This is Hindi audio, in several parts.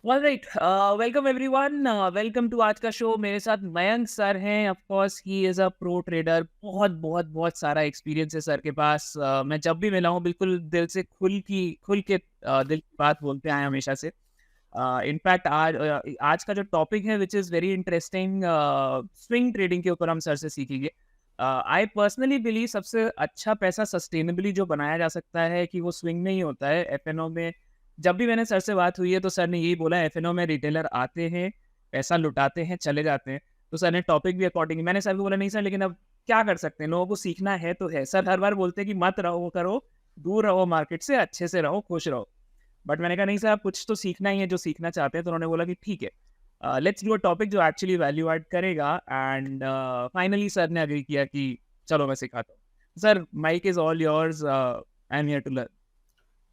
Alright, welcome everyone, welcome to आज का शो। मेरे साथ मयंक सर हैं। Of course he is a pro trader. बहुत बहुत बहुत सारा एक्सपीरियंस है सर के पास। मैं जब भी मिला हूँ बिल्कुल दिल से खुल के दिल की बात बोलते आए हमेशा से। इनफैक्ट आज का जो टॉपिक है which is very interesting, swing trading के ऊपर हम सर से सीखेंगे। आई पर्सनली बिलीव सबसे अच्छा पैसा सस्टेनेबली जो बनाया जा सकता है कि वो स्विंग में ही होता है, एफएनओ में। जब भी मैंने सर से बात हुई है तो सर ने यही बोला, एफएनओ में रिटेलर आते हैं, पैसा लुटाते हैं, चले जाते हैं। तो सर ने टॉपिक भी अकॉर्डिंग, मैंने सर को बोला नहीं सर लेकिन अब क्या कर सकते हैं, लोगों को सीखना है तो है। सर हर बार बोलते हैं कि मत रहो करो, दूर रहो मार्केट से, अच्छे से रहो, खुश रहो। बट मैंने कहा नहीं सर, आप कुछ तो सीखना ही है जो सीखना चाहते हैं। तो उन्होंने बोला कि ठीक है, लेट्स डू अ टॉपिक जो एक्चुअली वैल्यू ऐड करेगा। एंड फाइनली सर ने एग्री किया कि चलो मैं सिखाता हूँ। Sir mic is all yours, I am here to learn.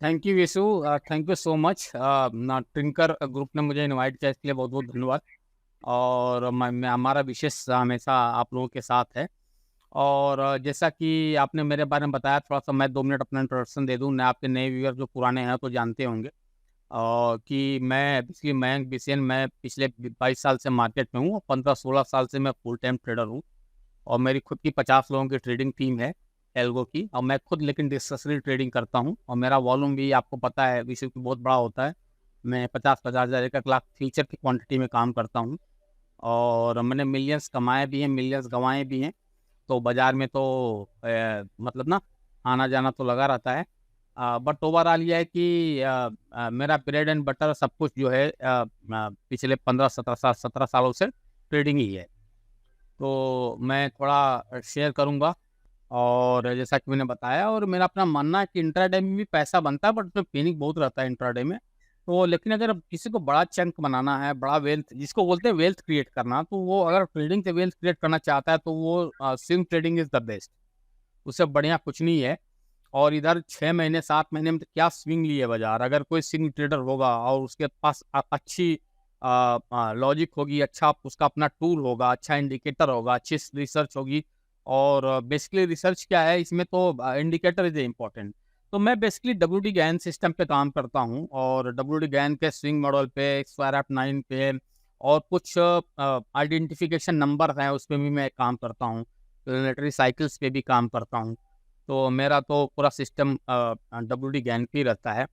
Thank you यीशु। Thank you so much. ना ट्रिंकर ग्रुप ने मुझे इनवाइट किया, इसके लिए बहुत बहुत धन्यवाद। और हमारा विशेष हमेशा आप लोगों के साथ है। और जैसा कि आपने मेरे बारे में बताया, थोड़ा सा मैं 2 मिनट अपना इंट्रोडक्शन दे दूं। मैं आपके नए व्यूअर जो पुराने हैं तो जानते होंगे कि मैं बेसिकली मयंक बिसेन, मैं पिछले 22 साल से मार्केट में हूँ और 15-16 साल से मैं फुल टाइम ट्रेडर हूँ। और मेरी खुद की 50 लोगों की ट्रेडिंग टीम है एल्गो की। और मैं खुद लेकिन डिस्कशनरी ट्रेडिंग करता हूँ और मेरा वॉल्यूम भी आपको पता है विश्व की बहुत बड़ा होता है। मैं 50-50 हज़ार 1 लाख फ्यूचर की क्वांटिटी में काम करता हूँ और मैंने मिलियंस कमाए भी हैं, मिलियंस गंवाए भी हैं। तो बाज़ार में तो मतलब ना आना जाना तो लगा रहता है। बट ओवरऑल ये है कि मेरा ब्रेड एंड बटर सब कुछ जो है पिछले 15-17 सालों से ट्रेडिंग ही है। तो मैं थोड़ा शेयर करूँगा। और जैसा कि मैंने बताया, और मेरा अपना मानना है कि इंट्राडे में भी पैसा बनता है, बट उसमें पेनिक बहुत रहता है इंट्राडे में। तो लेकिन अगर किसी को बड़ा चंक बनाना है, बड़ा वेल्थ जिसको बोलते हैं वेल्थ क्रिएट करना, तो वो अगर ट्रेडिंग से वेल्थ क्रिएट करना चाहता है तो वो swing trading is the best. उससे बढ़िया कुछ नहीं है। और इधर 6 महीने 7 महीने में तो क्या स्विंग लिए बाजार। अगर कोई स्विंग ट्रेडर होगा और उसके पास अच्छी लॉजिक होगी, अच्छा उसका अपना टूल होगा, अच्छा इंडिकेटर होगा, अच्छी रिसर्च होगी। और बेसिकली रिसर्च क्या है इसमें, तो इंडिकेटर इज इम्पोर्टेंट। तो मैं बेसिकली डब्ल्यूडी गैन सिस्टम पे काम करता हूँ और डब्ल्यूडी गैन के स्विंग मॉडल पे, स्क्वायर एफ 9 पे, और कुछ आइडेंटिफिकेशन नंबर हैं उस पर भी मैं काम करता हूँ। प्लेनेटरी साइकिल्स पे भी काम करता हूँ। तो मेरा तो पूरा सिस्टम डब्ल्यूडी गैन पे ही रहता है।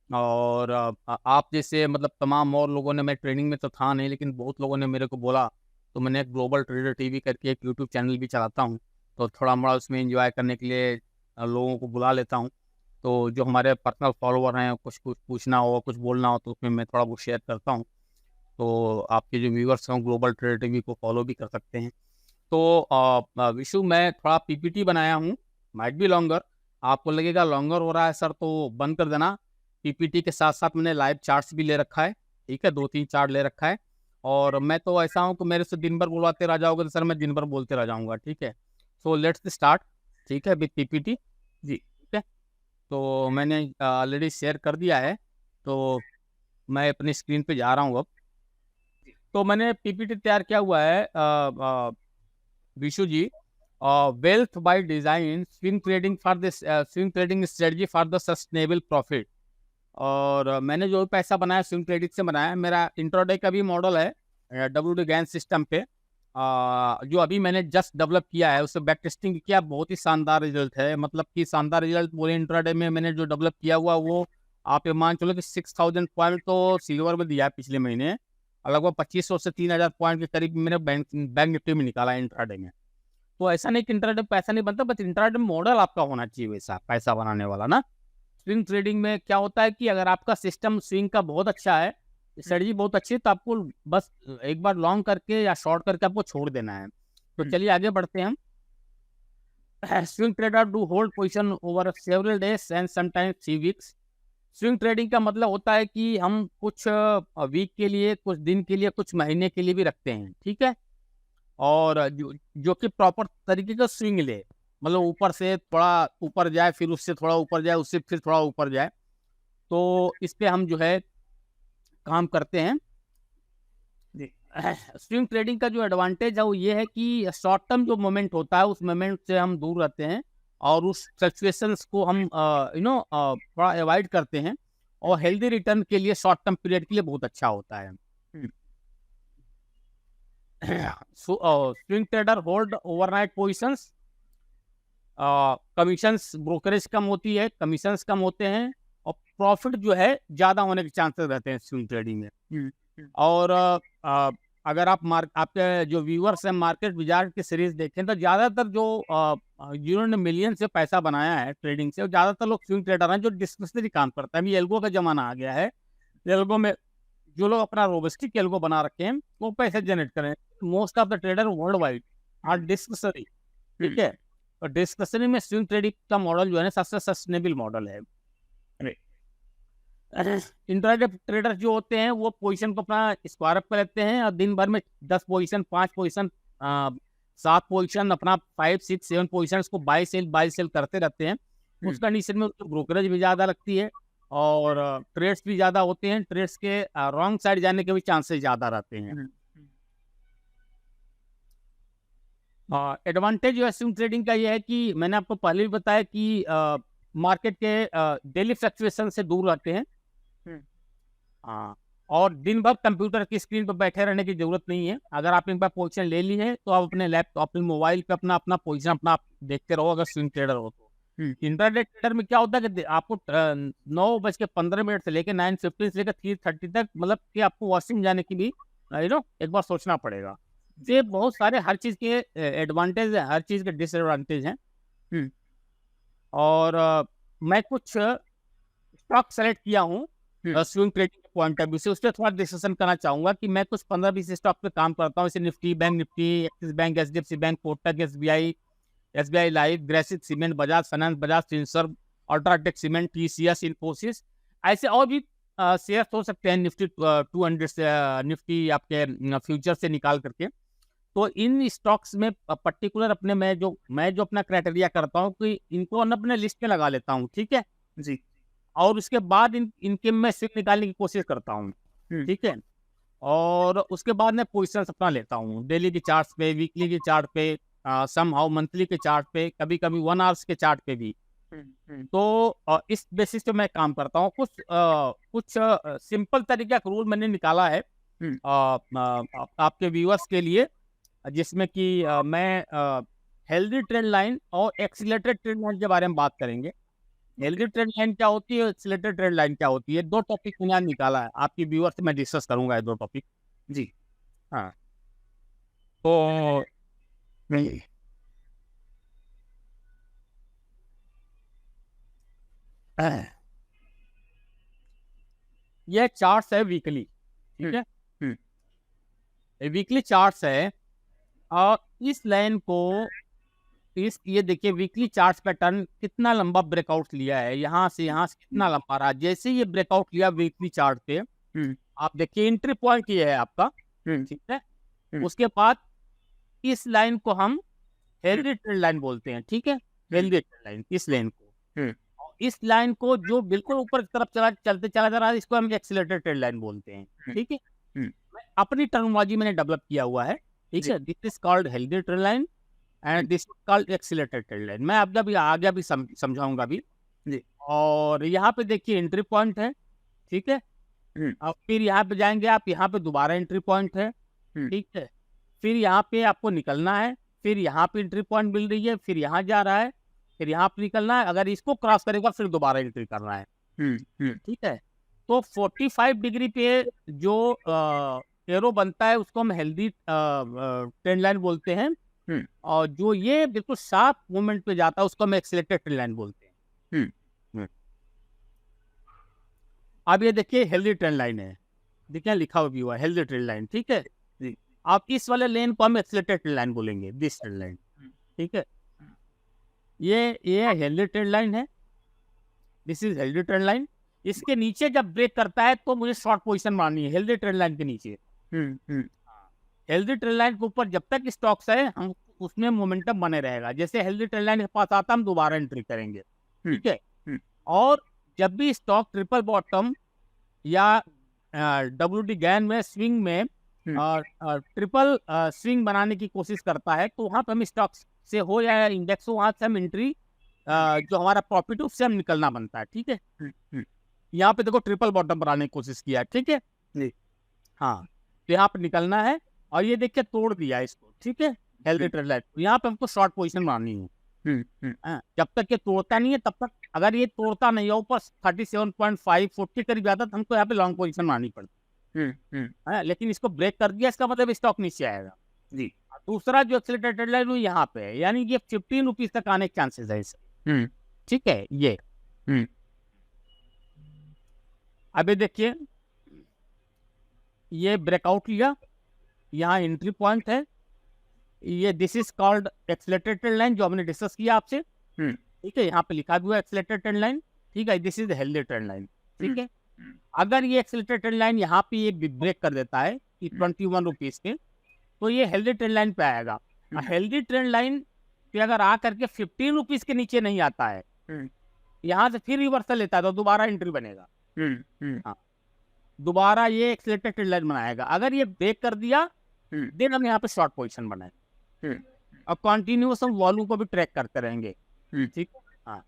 और आप जैसे मतलब तमाम और लोगों ने, मैं ट्रेनिंग में तो था नहीं लेकिन बहुत लोगों ने मेरे को बोला, तो मैंने एक ग्लोबल ट्रेडर टीवी करके एक यूट्यूब चैनल भी चलाता हूँ। तो थोड़ा मोड़ा उसमें एंजॉय करने के लिए लोगों को बुला लेता हूँ। तो जो हमारे पर्सनल फॉलोवर हैं, कुछ कुछ पूछना हो, कुछ बोलना हो, तो उसमें मैं थोड़ा बहुत शेयर करता हूँ। तो आपके जो व्यूअर्स हैं ग्लोबल ट्रेडर टीवी को फॉलो भी कर सकते हैं। तो विशु, मैं थोड़ा पीपीटी बनाया हूँ, माइट बी लॉन्गर। आपको लगेगा लॉन्गर हो रहा है सर तो बंद कर देना। पीपीटी के साथ साथ मैंने लाइव चार्ट्स भी ले रखा है। ठीक है, 2-3 चार्ट ले रखा है। और मैं तो ऐसा हूँ कि मेरे से दिन भर बुलवाते रह जाओगे तो सर मैं दिन भर बोलते रह जाऊँगा। ठीक है, सो लेट्स स्टार्ट। ठीक है, विथ पीपीटी। जी ठीक है। तो मैंने ऑलरेडी शेयर कर दिया है। तो मैं अपनी स्क्रीन पे जा रहा हूँ अब। तो मैंने पीपीटी तैयार किया हुआ है Vishu ji. Wealth by design, swing trading strategy for the sustainable profit. और मैंने जो पैसा बनाया स्विंग ट्रेडिंग से बनाया है। मेरा इंट्रोडे का भी मॉडल है डब्ल्यू गैन सिस्टम पे, जो अभी मैंने जस्ट डेवलप किया है। उससे बैक टेस्टिंग किया, बहुत ही शानदार रिजल्ट है। मतलब कि शानदार रिजल्ट पूरे इंट्राडे में मैंने जो डेवलप किया हुआ वो आप ये मान चलो कि 6000 पॉइंट तो सिल्वर में दिया है पिछले महीने। और लगभग 2500 से 3000 पॉइंट के करीब मैंने बैंक बैंक निफ्टी में निकाला है इंट्राडे में। तो ऐसा नहीं कि इंट्राडे में पैसा नहीं बनता, बस इंट्राडे में मॉडल आपका होना चाहिए वैसा पैसा बनाने वाला ना। स्विंग ट्रेडिंग में क्या होता है कि अगर आपका सिस्टम स्विंग का बहुत अच्छा है, स्ट्रेटजी बहुत अच्छी है, तो आपको बस एक बार लॉन्ग करके या शॉर्ट करके आपको छोड़ देना है। तो चलिए आगे बढ़ते हैं हम। Swing trader do hold position over several days and sometimes 3 weeks. Swing trading का मतलब होता है कि हम कुछ वीक के लिए, कुछ दिन के लिए, कुछ महीने के लिए भी रखते हैं। ठीक है, और जो कि प्रॉपर तरीके का स्विंग ले, मतलब ऊपर से थोड़ा ऊपर जाए, फिर उससे थोड़ा ऊपर जाए, उससे फिर थोड़ा ऊपर जाए। तो इस पे हम जो है काम करते हैं। जी। स्विंग ट्रेडिंग का जो एडवांटेज है वो ये है कि शॉर्ट टर्म जो मोमेंट होता है उस मोमेंट से हम दूर रहते हैं और उस फ्लक्चुएशंस को हम थोड़ा अवॉइड करते हैं। और हेल्दी रिटर्न के लिए शॉर्ट टर्म पीरियड के लिए बहुत अच्छा होता है। Swing trader hold overnight positions, commissions brokerage कम होती है, कमीशंस कम होते हैं और प्रॉफिट जो है ज़्यादा होने के चांसेस रहते हैं स्विंग ट्रेडिंग में। और अगर आप आपके जो व्यूअर्स हैं मार्केट विजार्ड की सीरीज देखें तो ज़्यादातर जो जिन्होंने मिलियन से पैसा बनाया है ट्रेडिंग से, ज़्यादातर लोग स्विंग ट्रेडर हैं जो डिस्क्रिशनरी काम करता है। अभी एल्गो का ज़माना आ गया है, एल्गो में जो लोग अपना रोबस्टिक एल्गो बना रखे हैं वो पैसे जनरेट करें। Most of the trader world wide are discretionary, ठीक है। और डिस्कशनरी में स्विंग ट्रेडिंग का मॉडल जो है ना सबसे सस्टेनेबल मॉडल है। इंट्राडे ट्रेडर जो होते हैं वो पोजीशन को अपना स्क्वायर अप कर लेते हैं और दिन भर में 10 पोजीशन, 5 पोजीशन, 7 पोजीशन, अपना 5, 6, 7 पोजीशन को बाय सेल करते रहते हैं। उस कंडीशन में उसको ब्रोकरेज भी ज़्यादा लगती है और ट्रेड्स भी ज़्यादा होते हैं। ट्रेड्स के रॉन्ग साइड जाने के भी चांसेस ज़्यादा रहते हैं। एडवांटेज जो है स्विंग ट्रेडिंग का ये है कि मैंने आपको पहले भी बताया कि मार्केट के डेली फ्लक्चुएशन से दूर रहते हैं। और दिन भर कंप्यूटर की स्क्रीन पर बैठे रहने की जरूरत नहीं है। अगर आप एक बार पोजीशन ले ली है तो आप अपने लैपटॉप, अपने मोबाइल पे अपना पोजीशन अपना देखते रहो अगर स्विंग ट्रेडर हो तो। इंट्राडे ट्रेडर में क्या होता है कि आपको 9:15 से लेकर 9:15 से लेकर 3:30 तक मतलब कि आपको वॉशिंग जाने की भी एक बार सोचना पड़ेगा। ये बहुत सारे हर चीज़ के एडवांटेज है, हर चीज़ के डिसएडवांटेज हैं। और मैं कुछ स्टॉक सेलेक्ट किया हूँ स्विंग ट्रेडिंग के पॉइंट ऑफ व्यू से, उस पर थोड़ा डिस्कशन करना चाहूँगा कि मैं कुछ 15-20 स्टॉक पे काम करता हूँ, जैसे Nifty, bank Nifty, Axis bank, HDFC bank, Kotak, SBI life, Grasim cement, Bajaj finance, Bajaj Finserv, UltraTech cement, TCS, Infosys, ऐसे और भी शेयर हो सकते हैं निफ्टी 200 से, निफ्टी आपके फ्यूचर से निकाल करके। तो इन स्टॉक्स में पर्टिकुलर अपने मैं जो अपना क्राइटेरिया करता हूँ कि इनको अपने लिस्ट में लगा लेता हूँ, ठीक है जी। और उसके बाद इनके मैं स्विंग निकालने की कोशिश करता हूँ, ठीक है। और उसके बाद मैं पोजीशंस अपना लेता हूँ डेली के चार्ट्स पे, वीकली के चार्ट पे, समहाउ मंथली के चार्ट पे, कभी कभी 1 आवर्स के चार्ट पे भी। तो इस बेसिस पे मैं काम करता हूँ। कुछ सिंपल तरीका का रूल मैंने निकाला है आपके व्यूअर्स के लिए, जिसमें कि मैं हेल्दी ट्रेंड लाइन और एक्सीलरेटेड ट्रेंड लाइन के बारे में बात करेंगे। हेल्दी ट्रेंड लाइन क्या होती है, एक्सीलरेटेड ट्रेंड लाइन क्या होती है, 2 टॉपिक मैंने निकाला है। आपकी व्यूअर से मैं डिस्कस करूंगा ये 2 टॉपिक जी। हाँ, तो ये चार्ट्स है वीकली, ठीक है। वीकली चार्ट्स है और इस लाइन को ये देखिए वीकली चार्ट पैटर्न कितना लंबा ब्रेकआउट लिया है, यहाँ से कितना लंबा रहा। जैसे ये ब्रेकआउट लिया वीकली चार्ट पे, आप देखिए एंट्री पॉइंट ये है आपका, ठीक है। उसके बाद इस लाइन को हम हेल्दी ट्रेंड लाइन बोलते हैं, ठीक है। हेल्दी ट्रेंड लाइन, इस लाइन को, इस लाइन को जो बिल्कुल ऊपर की तरफ चलते चला जा रहा है, इसको हम एक्सीलरेटेड ट्रेंड लाइन बोलते हैं, ठीक है। अपनी टर्मिनोलॉजी मैंने डेवलप किया हुआ है, ठीक है। This is called healthy trend line and this is called accelerated trend line. मैं आगे भी समझाऊंगा भी जी। और यहाँ पे देखिए एंट्री पॉइंट है, ठीक है। अब फिर यहाँ पे जाएंगे आप, यहाँ पे दोबारा एंट्री पॉइंट है, ठीक है। फिर यहाँ पे आपको निकलना है, फिर यहाँ पे एंट्री पॉइंट मिल रही है, फिर यहाँ जा रहा है, फिर यहाँ पे निकलना है। अगर इसको क्रॉस करेगा फिर दोबारा एंट्री करना है, ठीक है। तो 45 डिग्री पे जो एरो बनता है उसको हम हेल्दी ट्रेंड लाइन बोलते हैं। और जो ये बिल्कुल शार्प मूवमेंट पे जाता है उसको हम एक्सीलरेटेड ट्रेंड लाइन बोलते हैं। अब ये देखिए हेल्दी ट्रेंड लाइन है, देखिए लिखा हुआ है हेल्दी ट्रेंड लाइन, ठीक है। आप इस वाले लेन को हम एक्सीलरेटेड ट्रेंड लाइन बोलेंगे, दिस ट्रेंड लाइन, ठीक है। ये हेल्दी ट्रेंड लाइन है, this is healthy trend line. इसके नीचे जब ब्रेक करता है तो मुझे शॉर्ट पोजीशन मारनी है हेल्दी ट्रेंड लाइन के नीचे। हेल्दी ट्रेंड लाइन के ऊपर जब तक स्टॉक्स है हम उसमें मोमेंटम बने रहेगा। जैसे हेल्दी ट्रेंड लाइन के पास आता हम दोबारा एंट्री करेंगे, ठीक है। और जब भी स्टॉक ट्रिपल बॉटम या WD गैन में स्विंग में ट्रिपल स्विंग बनाने की कोशिश करता है तो वहाँ पर हम स्टॉक से हो या इंडेक्स हो, वहाँ से हम एंट्री जो हमारा प्रॉफिट उससे हम निकलना बनता है, ठीक है। यहाँ पे देखो ट्रिपल बॉटम बनाने की कोशिश किया है, ठीक है जी। हाँ, तो यहाँ पे निकलना है और ये देखिए तोड़ दिया इसको, ठीक है हेल्दी ट्रेंड लाइन। यहाँ पे हमको शॉर्ट पोजीशन मारनी है। हाँ, जब तक ये तोड़ता नहीं है तब तक, अगर ये तोड़ता नहीं है ऊपर 37.5 40 करीब जाता तो हमको यहाँ पे लॉन्ग पोजीशन मारनी पड़ती है। लेकिन इसको ब्रेक कर दिया, इसका मतलब स्टॉक नीचे आएगा जी। दूसरा जो एक्सेलरेटेड लाइन वो यहाँ पे है, यानी ये 15 रुपीज तक आने के चांसेस है इसे, ठीक है ये। अभी देखिए ये ब्रेकआउट लिया, यहाँ एंट्री पॉइंट है, ये this is called accelerated line जो हमने डिस्कस किया आपसे, ठीक है यहाँ पे लिखा भी हुआ एक्सेलरेटेड लाइन, ठीक है this is healthy trend line, ठीक है। अगर ये एक्सेलरेटेड लाइन यहाँ पे ये ब्रेक कर देता है कि 21 रुपीज के, तो ये हेल्दी ट्रेंड लाइन पे आएगा। हेल्दी ट्रेंड लाइन पे अगर आ करके 15 रुपीज के नीचे नहीं आता है, यहाँ से फिर रिवर्सल लेता है तो दोबारा एंट्री बनेगा। हाँ, दोबारा ये एक्सेलरेटेड ट्रेंड लाइन बनाएगा। अगर ये ब्रेक कर दिया देन हम यहाँ पे शॉर्ट पोजीशन बनाए और कंटिन्यूअस हम वॉल्यूम को भी ट्रैक करते रहेंगे, ठीक है। हाँ,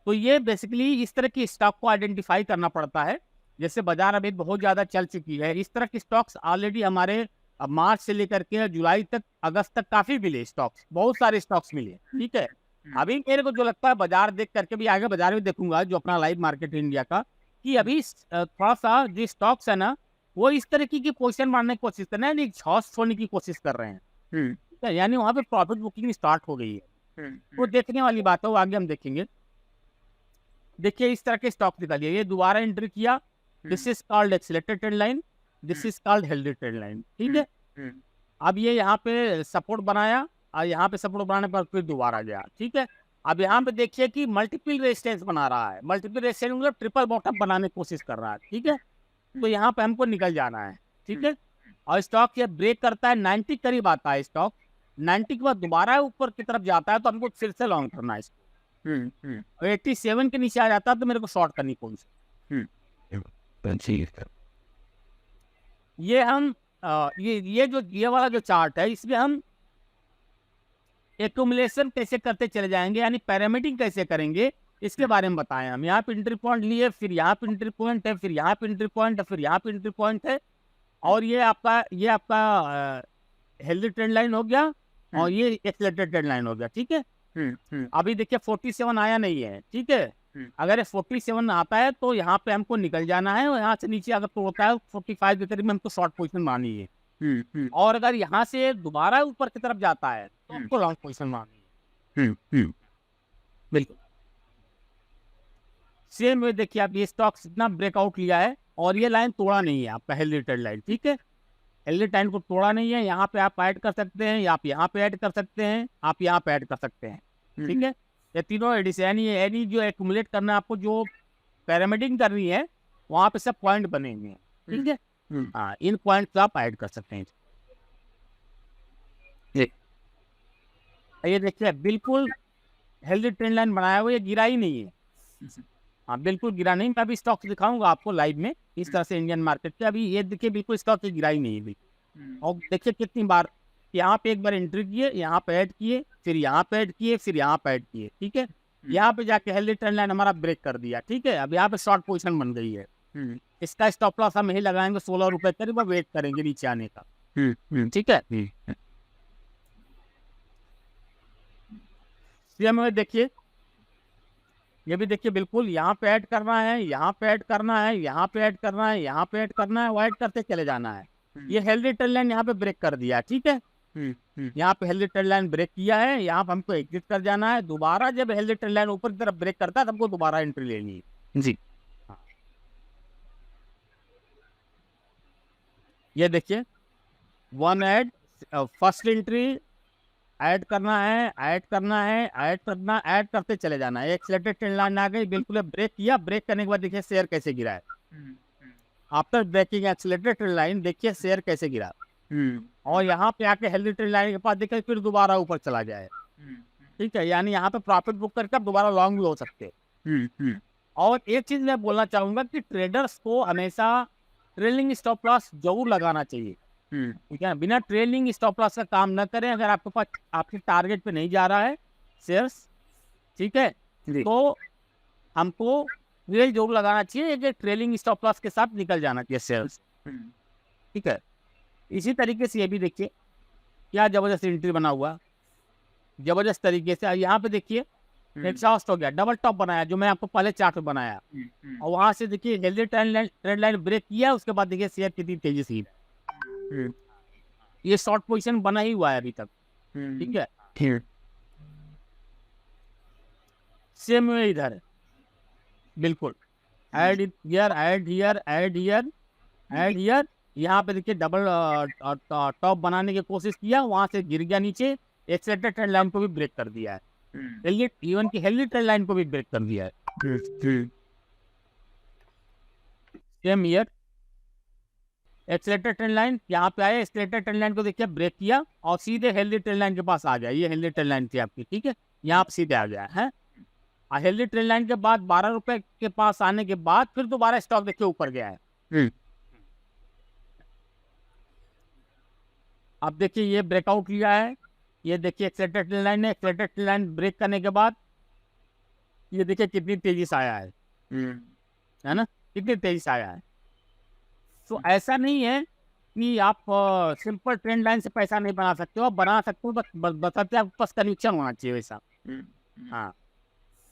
तो ये बेसिकली इस तरह की स्टॉक को आइडेंटिफाई करना पड़ता है। जैसे बाजार अभी बहुत ज्यादा चल चुकी है, इस तरह की स्टॉक्स ऑलरेडी हमारे मार्च से लेकर के जुलाई तक, अगस्त तक काफी मिले स्टॉक्स, बहुत सारे स्टॉक्स मिले, ठीक है। अभी मेरे को जो लगता है बाजार देख करके भी आगे बाजार भी देखूंगा जो अपना लाइव मार्केट इंडिया का, कि अभी थोड़ा सा जो स्टॉक्स है ना वो इस तरह की पोजीशन मारने की कोशिश कर रहे हैं, हॉस छोड़ने की कोशिश कर रहे हैं, यानी वहां पे प्रॉफिट बुकिंग स्टार्ट हो गई है। वो देखने वाली बात है, वो आगे हम देखेंगे। देखिए इस तरह के स्टॉक निकालिए, ये दोबारा एंट्री किया, this is called accelerated trend line, this is called healthy trend line, ठीक है। अब ये यहाँ पे सपोर्ट बनाया और यहाँ पे सपोर्ट बनाने पर फिर दोबारा गया, ठीक है। अब यहाँ पे देखिए कि मल्टीपल रेजिस्टेंस बना रहा है, मल्टीपल रेजिस्टेंस मतलब ट्रिपल बॉटम बनाने की कोशिश कर रहा है, ठीक है। तो यहाँ पे हमको निकल जाना है, ठीक है। और स्टॉक ये ब्रेक करता है 90 करीब आता है स्टॉक, 90 के बाद दोबारा ऊपर की तरफ जाता है तो हमको फिर से लॉन्ग करना है इसको। 87 के नीचे आ जाता है तो मेरे को शॉर्ट करनी पड़ेगी। ये हम ये वाला जो चार्ट है इसमें हम एक्यूमुलेशन कैसे करते चले जाएंगे, यानी पैरामीडिंग कैसे करेंगे इसके बारे में बताएं हम। यहाँ पे एंट्री पॉइंट लिए, फिर यहाँ पे एंट्री पॉइंट है, फिर यहाँ पे एंट्री पॉइंट है, फिर यहाँ पे एंट्री पॉइंट है, और ये आपका हेल्दी ट्रेंड लाइन हो गया और ये एक्सेलरेटेड ट्रेंड लाइन हो गया, ठीक है। अभी देखिए 47 आया नहीं है, ठीक है। अगर 47 आता है तो यहाँ पे हमको निकल जाना है, और यहाँ से नीचे अगर तोड़ता है 45 के करीब में हमको शॉर्ट पोजीशन मारनी है। और अगर यहाँ से दोबारा ऊपर की तरफ जाता है तो हमको लॉन्ग पोजीशन मारनी है। बिल्कुल सेम वे देखिए आप, ये स्टॉक इतना ब्रेकआउट लिया है और ये लाइन तोड़ा नहीं है आपका हेल्दी ट्रेंड लाइन, ठीक है। हेल्दी लाइन को तोड़ा नहीं है, यहाँ पे आप ऐड कर सकते हैं, आप यहाँ पे ऐड कर सकते हैं, आप यहाँ पे ऐड कर सकते हैं, ठीक है। ये तीनों एडिशन यानी जो एक्यूमुलेट करना है आपको, जो पैरामीडिंग करनी है वहाँ पे सब पॉइंट बने हुए हैं, ठीक है। हाँ, इन पॉइंट आप ऐड कर सकते हैं। ये देखिए बिल्कुल हेल्दी ट्रेंड लाइन बनाया हुआ, ये गिरा ही नहीं है। हाँ बिल्कुल गिरा नहीं, मैं अभी स्टॉक दिखाऊंगा आपको लाइव में इस तरह से इंडियन मार्केट के। अभी ये देखिए बिल्कुल स्टॉक गिरा ही नहीं है। और देखिए कितनी बार यहाँ पे एक बार एंट्री किए, यहाँ पे ऐड किए, फिर यहाँ पे ऐड किए, फिर यहाँ पे ऐड किए, ठीक है। यहाँ पे जाके हेल्दी ट्रेंड लाइन हमारा ब्रेक कर दिया, ठीक है। अब यहाँ पे शॉर्ट पोजीशन बन गई है। इसका स्टॉप लॉस हम यही लगाएंगे 16 रुपए करीब, वेट करेंगे नीचे आने का, ठीक है। देखिए ये भी देखिए बिल्कुल यहाँ पे ऐड करना है, यहाँ पे ऐड करना है, यहाँ पे ऐड करना है, यहाँ पे ऐड करना है, वो ऐड करते चले जाना है। ये हेल्दी ट्रेंड लाइन यहाँ पे ब्रेक कर दिया, ठीक है। यहाँ पे हेल्दी ट्रेंड लाइन ब्रेक किया है, यहाँ पे हमको एग्जिट कर जाना है। दोबारा जब हेल्दी ट्रेंड लाइन ऊपर की तरफ ब्रेक करता है तब हमको दोबारा एंट्री लेनी है जी। ये देखिए one add, first entry add करना है, ऐड करना है, ऐड करना, ऐड करते चले जाना है। एक्सेलरेटेड ट्रेंड लाइन आ गई, बिल्कुल ब्रेक किया, ब्रेक करने के बाद देखिए शेयर कैसे गिरा है। After breaking accelerated trend line देखिए शेयर कैसे गिरा, और यहाँ पे आके हेल्दी ट्रेंड लाइन के पास देखिए फिर दोबारा ऊपर चला जाए, ठीक है। यानी यहाँ पे प्रॉफिट बुक करके दोबारा लॉन्ग भी हो सकते हैं। और एक चीज मैं बोलना चाहूंगा कि ट्रेडर्स को हमेशा ट्रेलिंग स्टॉप लॉस जरूर लगाना चाहिए, ठीक है। बिना ट्रेलिंग स्टॉप लॉस का काम न करें। अगर आपके पास आपके टारगेट पे नहीं जा रहा है शेयर्स, ठीक है, तो हमको रेल जरूर लगाना चाहिए, एक ट्रेलिंग स्टॉप लॉस के साथ निकल जाना चाहिए शेयर्स। ठीक है, इसी तरीके से ये भी देखिए क्या जबरदस्त एंट्री बना हुआ, जबरदस्त तरीके से। यहाँ पे देखिए एग्जॉस्ट हो गया, डबल टॉप बनाया जो मैं आपको पहले चार्ट में बनाया, और वहां से देखिए हेल्दी ट्रेंड लाइन ब्रेक किया, उसके बाद देखिए शेयर कितनी तेजी से गिरा। ये शॉर्ट पोजीशन बना ही हुआ है अभी तक। ठीक है, सेम वे इधर है, बिल्कुल add here, add here, add here, add here. यहाँ पे देखिए डबल टॉप बनाने की कोशिश किया, वहां से गिर गया नीचे, एक्सेलेटर ट्रेंड लाइन को भी ब्रेक कर दिया है, इवन की हेल्दी ट्रेंड लाइन को भी ब्रेक कर दिया है। Same year accelerator trend line यहाँ पे आया, एक्सेलेटर ट्रेंड लाइन को देखिए ब्रेक किया और सीधे हेल्दी ट्रेंड लाइन के पास आ गया। ये हेल्दी ट्रेंड लाइन थी आपकी, ठीक है, यहाँ पे सीधे आ गया है। हेल्दी ट्रेंड लाइन के बाद 12 रुपए के पास आने के बाद फिर दोबारा स्टॉक देखिए ऊपर गया है। अब देखिए ये ब्रेकआउट लिया है, ये देखिए एक्सेलेटर ट्रेंड लाइन है, एक्सेलेटर ट्रेंड लाइन ब्रेक करने के बाद ये देखिए कितनी तेजी से आया है ना, कितनी तेजी से आया है। तो ऐसा नहीं है कि आप सिंपल ट्रेंड लाइन से पैसा नहीं बना सकते हो, आप बना सकते हो, बस बताते आपके पास कनेक्शन होना चाहिए वैसा। हाँ,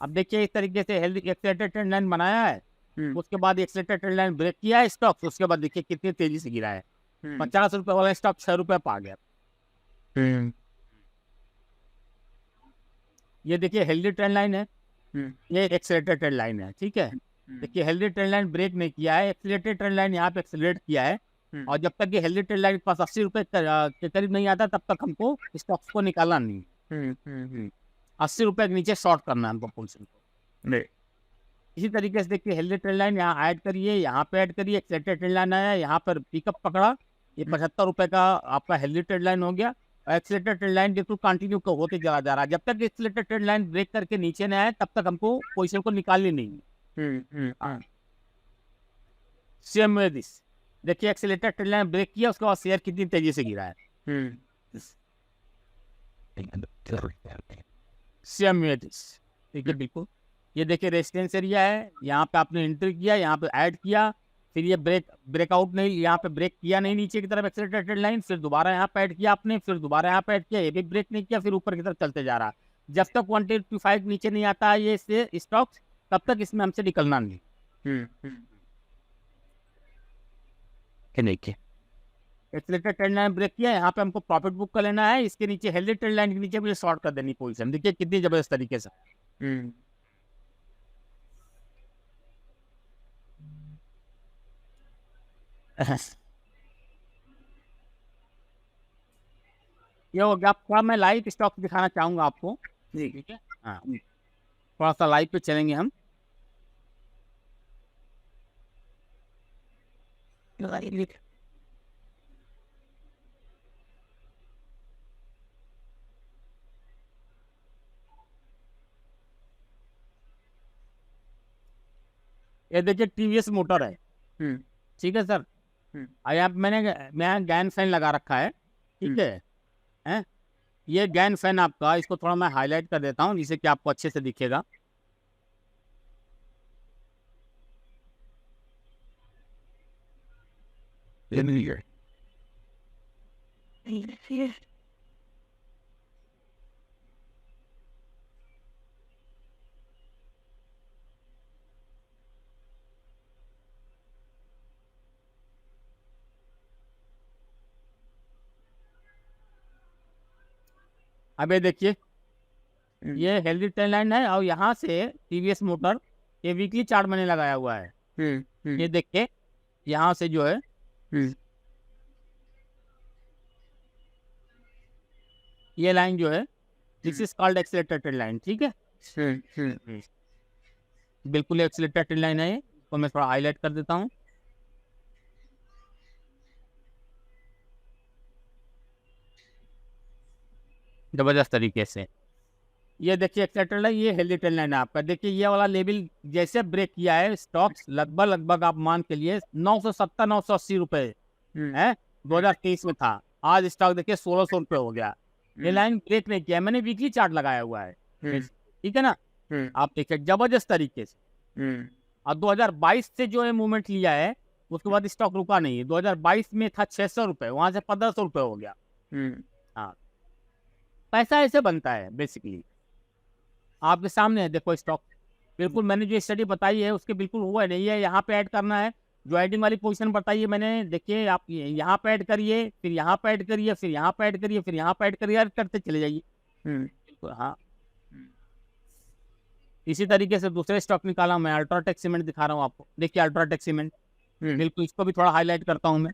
अब देखिए इस तरीके से हेल्दी एक्सेलेटर ट्रेंड लाइन बनाया है, उसके बाद एक्सेलेटर ट्रेंड लाइन ब्रेक किया है स्टॉक, उसके बाद देखिए कितनी तेजी से गिरा है। 50 रुपए वाला स्टॉक 6 रुपए पर आ गया। ये देखिए हेल्दी ट्रेंड लाइन है, ये एक्सेलेटर ट्रेंड लाइन है, ठीक है। देखिए हेल्दी ट्रेंड लाइन ब्रेक नहीं किया है, एक्सेलेटर ट्रेंड लाइन यहाँ पे एक्सेलेरेट किया है, और जब तक ये हेल्दी ट्रेंड लाइन के पास 80 रुपए के करीब नहीं आता तब तक हमको स्टॉक्स को निकालना नहीं। 80 रुपए के नीचे शॉर्ट करना है हमको पोजीशन को। इसी तरीके से देखिए हेल्दी ट्रेंड लाइन यहाँ ऐड करिए, यहाँ पे ऐड करिए, एक्सेलेटर ट्रेंड लाइन आया, यहाँ पर पिकअप पकड़ा, ये 75 रुपए का आपका हेल्दी ट्रेंड लाइन हो गया। एक्सेलेटर ट्रेंड लाइन बिल्कुल कंटिन्यू होते चला जा रहा है, जब तक एक्सेलेटर ट्रेंड लाइन ब्रेक करके नीचे न आए तब तक हमको पोजीशन को निकालनी नहीं। सेम वे दिस, देखिए एक्सेलेटर ट्रेंड लाइन ब्रेक किया, उसके बाद शेयर कितनी तेजी से गिरा है। सेम वे दिस, ठीक है, बिल्कुल। ये देखिए रेजिस्टेंस एरिया है, यहाँ पे आपने एंट्री किया, यहाँ पे ऐड किया, फिर ये ब्रेकआउट नहीं, यहाँ पे ब्रेक किया नहीं नीचे की तरफ एक्सेलेटर ट्रेंड लाइन, फिर दोबारा यहाँ पे ऐड किया आपने, फिर दोबारा यहाँ पे ऐड किया, ये भी ब्रेक नहीं किया, फिर ऊपर की तरफ चलते जा रहा। जब तक 125 नीचे नहीं आता है ये स्टॉक, तब तक इसमें हमसे निकलना नहीं। देखिए एक्सेलेटर ट्रेंड लाइन ब्रेक किया, यहाँ पे हमको प्रॉफिट बुक कर लेना है, इसके नीचे हेल्दी ट्रेंड लाइन के नीचे मुझे शॉर्ट कर देनी पोजीशन। देखिए कितनी जबरदस्त तरीके से। ये हो गया, थोड़ा मैं लाइव स्टॉक दिखाना चाहूंगा आपको, ठीक है। हाँ, थोड़ा सा लाइव पे चलेंगे हम। ये देखिए टीवीएस मोटर है, ठीक है सर। यहाँ मैं गैन फैन लगा रखा है, ठीक है। ये गैन फैन आपका, इसको थोड़ा मैं हाईलाइट कर देता हूँ जिससे कि आपको अच्छे से दिखेगा। अब ये देखिए ये हेल्दी ट्रेंड लाइन है, और यहाँ से टीवीएस मोटर ये वीकली चार्ट मैंने लगाया हुआ है। ये देखिए यहाँ से जो है ये लाइन जो है, this is called accelerator trend line, ठीक है। बिल्कुल एक्सेलेटर ट्रेंड लाइन है ये, तो मैं थोड़ा हाईलाइट कर देता हूँ। जबरदस्त तरीके से ये देखिए एक्सेलेटर लाइन, ये हेल्दी ट्रेंड लाइन है आपका। देखिए ये वाला लेवल जैसे ब्रेक किया है स्टॉक्स, लगभग आप मान के लिए 970 980 रुपए है, 2023 में था। आज स्टॉक देखिए 1600 रुपए हो गया। ये लाइन ब्रेक नहीं किया, मैंने वीकली चार्ट लगाया हुआ है, ठीक है ना। आप देखिए जबरदस्त तरीके से और 2022 से जो है मूवमेंट लिया है, उसके बाद स्टॉक रुका नहीं है। 2022 में था 600 रुपये, वहां से 1500 रुपये हो गया। हाँ, पैसा ऐसे बनता है बेसिकली। आपके सामने है, देखो स्टॉक बिल्कुल मैंने जो स्टडी बताई है उसके बिल्कुल हुआ नहीं है। यहाँ पे ऐड करना है, जो एडिंग वाली पोजीशन बताई है मैंने, देखिए आप यहाँ पे ऐड करिए, फिर यहाँ पे ऐड करिए, फिर यहाँ पे ऐड करिए, फिर यहाँ पे ऐड करिए, ऐड करते चले जाइए। बिल्कुल हाँ। इसी तरीके से दूसरे स्टॉक निकाला मैं, अल्ट्राटेक सीमेंट दिखा रहा हूँ आपको। देखिए अल्ट्राटेक सीमेंट, बिल्कुल इसको भी थोड़ा हाईलाइट करता हूँ मैं।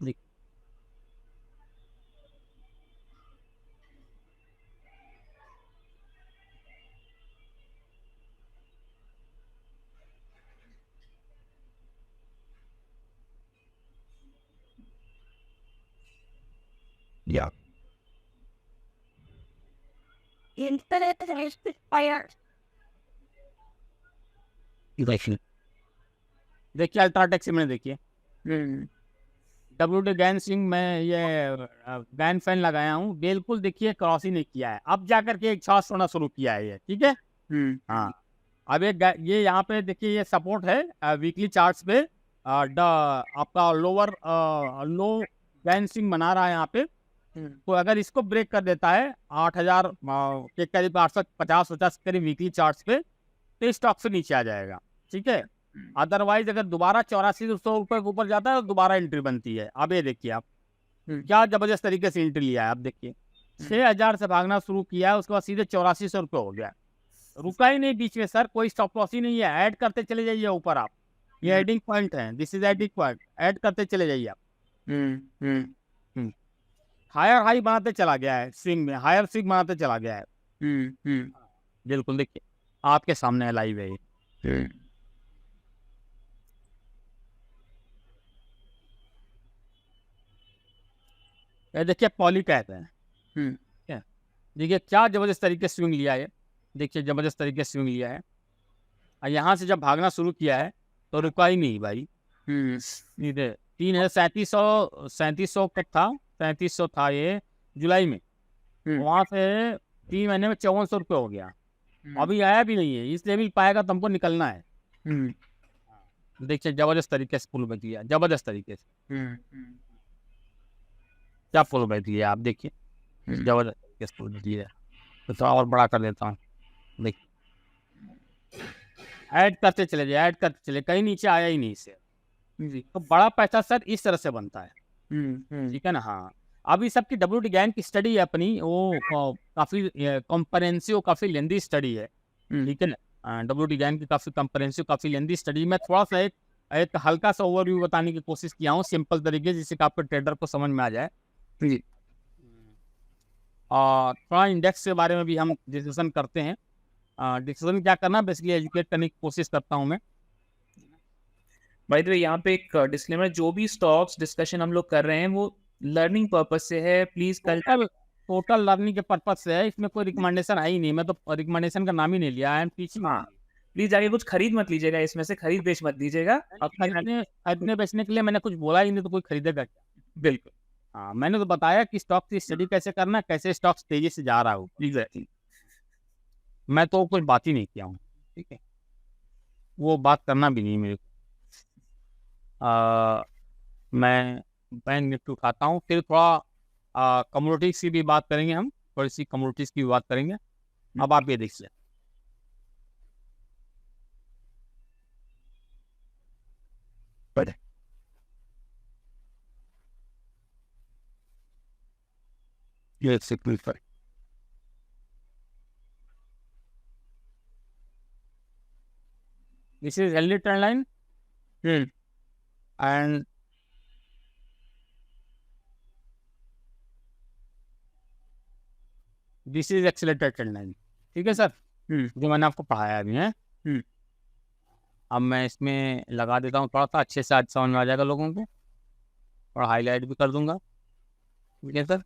देखिए Yeah. Infinite fire. Election. देखिए अल्ट्राटेक सीमेंट देखिए, WD गैन सिंह में ये गैन फैन लगाया हूँ, बिल्कुल देखिए क्रॉस ही नहीं किया है। अब जाकर के एक छाछ होना शुरू किया है ये, ठीक है। हाँ, अब ये यहाँ पे देखिए ये सपोर्ट है वीकली चार्ट्स पे। आपका लोअर लो गैन सिंह बना रहा है यहाँ पे। तो अगर इसको ब्रेक कर देता है 8000 के करीब, 850 के करीब वीकली चार्ट्स पे, तो स्टॉक से नीचे आ जाएगा, ठीक है। अदरवाइज अगर दोबारा 8400 रुपये के ऊपर जाता है तो दोबारा एंट्री बनती है। अब ये देखिए आप क्या जबरदस्त तरीके से एंट्री लिया है। आप देखिए 6000 से भागना शुरू किया है, उसके बाद सीधे 8400 रुपये हो गया, रुका ही नहीं बीच में सर, कोई स्टॉप लॉस ही नहीं है। ऐड करते चले जाइए ऊपर आप, ये एडिंग पॉइंट है, this is adding point, add करते चले जाइए आप। हायर हाई बनाते चला गया है, स्विंग में हायर स्विंग बनाते चला गया है। बिल्कुल देखिए आपके सामने लाइव है ये। ये देखिए पॉलीकैप है, क्या देखिए क्या जबरदस्त तरीके से स्विंग लिया है। देखिए जबरदस्त तरीके से स्विंग लिया है, और यहाँ से जब भागना शुरू किया है तो रुका ही नहीं भाई। सीधे 3700 तक था, 3700 था ये जुलाई में, वहां से 3 महीने में 5400 रुपये हो गया। अभी आया भी नहीं है, इसलिए भी पाएगा तो हमको निकलना है। देखिए जबरदस्त तरीके से पुल बैठ लिया, जबरदस्त तरीके से क्या पुल बैठ लिया आप देखिए, जबरदस्त तरीके से पुल बैठ लिया। तो थोड़ा और बड़ा कर देता हूँ, देखिए ऐड करते चले जाए, ऐड करते चले, कहीं नीचे आया ही नहीं इससे। तो बड़ा पैसा सर इस तरह से बनता है, ठीक है ना। हाँ, अभी सबकी WD गैन की स्टडी है अपनी, वो काफी कॉम्प्रहेंसिव, काफी लेंदी स्टडी है, ठीक है ना। WD गैन की काफी कॉम्प्रहेंसिव, काफी लेंदी स्टडी। मैं थोड़ा सा एक हल्का सा ओवरव्यू बताने की कोशिश किया हूँ, सिंपल तरीके, जिससे कि आपको ट्रेडर को समझ में आ जाए। और थोड़ा इंडेक्स के बारे में भी हम डिस्कशन करते हैं। डिस्कशन क्या करना, बेसिकली एजुकेट करने की कोशिश करता हूँ मैं। बाय द वे यहाँ पे एक डिस्क्लेमर, जो भी स्टॉक्स डिस्कशन हम लोग कर रहे हैं वो लर्निंग पर्पस से है, प्लीज कल टोटल लर्निंग के पर्पज से है, इसमें कोई रिकमेंडेशन है ही नहीं, मैं तो रिकमेंडेशन का नाम ही नहीं लिया। I am teaching. हाँ, प्लीज जाके कुछ खरीद मत लीजिएगा, इसमें से खरीद बेच मत लीजिएगा। अब खरीदने बेचने के लिए मैंने कुछ बोला ही नहीं, तो कोई खरीदेगा क्या। बिल्कुल, हाँ, मैंने तो बताया कि स्टॉक की स्टडी कैसे करना, कैसे स्टॉक्स तेजी से जा रहा हो, एग्जैक्टली। मैं तो कुछ बात ही नहीं किया हूँ, ठीक है, वो बात करना भी नहीं मेरे को। मैं बैंक निफ्टी उठाता हूँ, फिर थोड़ा कमोडिटीज की भी बात करेंगे, हम थोड़ी सी कमोडिटीज की भी बात करेंगे। अब आप ये देखिए, Yeah, simplify. This is healthy trend line and this is accelerated trend line, ठीक है सर, जो मैंने आपको पढ़ाया अभी है। अब मैं इसमें लगा देता हूँ थोड़ा सा, अच्छे से आज समझ में आ जाएगा लोगों को, और हाईलाइट भी कर दूंगा, ठीक है सर।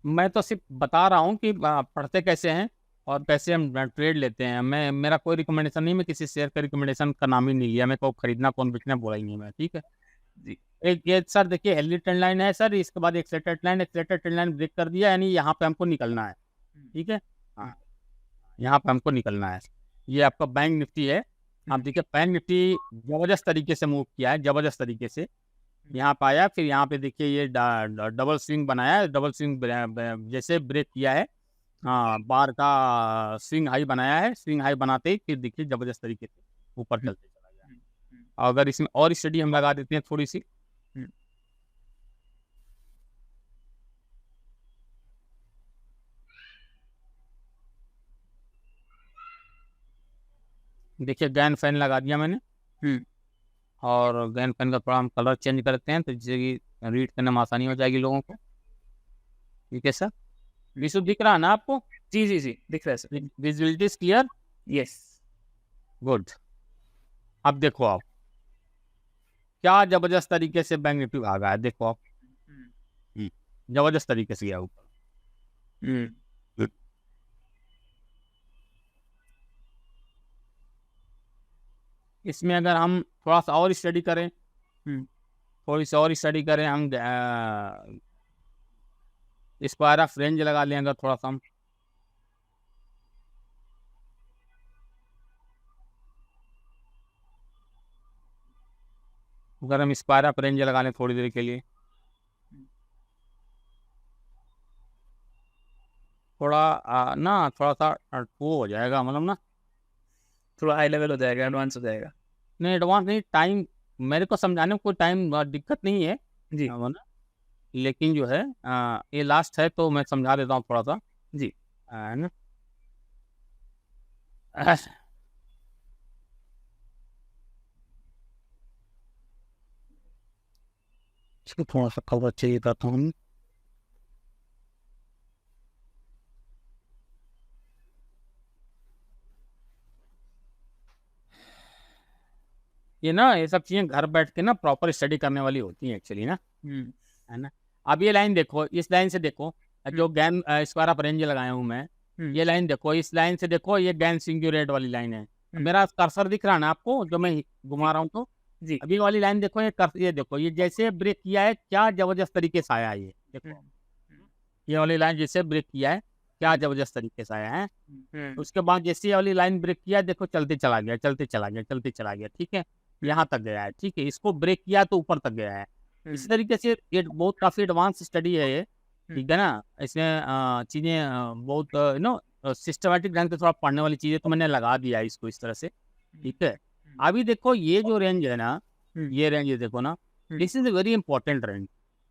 मैं तो सिर्फ बता रहा हूँ कि पढ़ते कैसे हैं और कैसे हम ट्रेड लेते हैं। मेरा कोई रिकमेंडेशन नहीं, मैं किसी शेयर का रिकमेंडेशन का नाम ही नहीं लिया, मैं को खरीदना कौन बेचना बोला ही नहीं मैं, ठीक है जी। एक ये सर देखिए हेल्दी ट्रेंड लाइन है सर, इसके बाद एक्सेलेरेटेड ट्रेंड लाइन ब्रेक कर दिया, यानी यहाँ पे हमको निकलना है, ठीक है। हाँ, यहाँ पे हमको निकलना है। ये आपका बैंक निफ्टी है, आप देखिए बैंक निफ्टी जबरदस्त तरीके से मूव किया है, जबरदस्त तरीके से यहाँ पे आया, फिर यहाँ पे देखिए ये डबल स्विंग बनाया है, डबल स्विंग जैसे ब्रेक किया है, हाँ बार का स्विंग हाई बनाया है, स्विंग हाई बनाते ही फिर देखिए जबरदस्त तरीके से ऊपर चलते चला गया। अगर इसमें और स्टडी हम लगा देते हैं थोड़ी सी, देखिए गैन फैन लगा दिया मैंने, और गैन फैन का थोड़ा हम कलर चेंज करते हैं तो जिससे कि रीड करने में आसानी हो जाएगी लोगों को, ठीक है सर। विशु दिख रहा है ना आपको? जी जी जी दिख रहा है sir. Visuality is clear? Yes, good. अब देखो आप क्या जबरदस्त तरीके से बैंक निफ्टी भागा है, देखो आप जबरदस्त तरीके से गया ऊपर। इसमें अगर हम थोड़ा सा और स्टडी करें, थोड़ी सी और स्टडी करें, हम स्क्वायर ऑफ रेंज लगा लें अगर थोड़ा सा हम, अगर हम स्क्वायर ऑफ रेंज लगा लें थोड़ी देर के लिए, थोड़ा ना थोड़ा सा वो हो जाएगा, मतलब ना थोड़ा हाई लेवल हो जाएगा, एडवांस हो जाएगा। नहीं एडवांस नहीं, टाइम मेरे को समझाने में कोई टाइम दिक्कत नहीं है जी ना, लेकिन जो है ये लास्ट है तो मैं समझा देता हूँ थोड़ा सा जी। है ना। इसको थोड़ा सा कवर चाहिए था तो हम ये ना ये सब चीजें घर बैठ के ना प्रॉपर स्टडी करने वाली होती हैं एक्चुअली ना, है ना। अब ये लाइन देखो, इस लाइन से देखो जो गैन स्क्वायर ऑफ रेंज लगाया हूँ मैं, ये लाइन देखो, इस लाइन से देखो ये गैन स्विंग रेट वाली लाइन है। मेरा कर्सर दिख रहा है ना आपको जो मैं घुमा रहा हूँ तो जी। अभी वाली लाइन देखो, ये देखो ये जैसे ब्रेक किया है क्या जबरदस्त तरीके से आया है, ये देखो ये वाली लाइन जैसे ब्रेक किया है क्या जबरदस्त तरीके से आया है। उसके बाद जैसे ये वाली लाइन ब्रेक किया देखो चलते चला गया, चलते चला गया, चलते चला गया, ठीक है, यहाँ तक गया है, ठीक है। इसको ब्रेक किया तो ऊपर तक गया है। इसी तरीके से ये बहुत काफी एडवांस स्टडी है ये, ठीक है ना। इसमें चीजें बहुत नो सिस्टमेटिक ढंग से थोड़ा पढ़ने वाली चीजें तो मैंने लगा दिया है इसको इस तरह से, ठीक है। अभी देखो ये जो रेंज है ना, ये रेंज ये देखो ना, this is a very important range.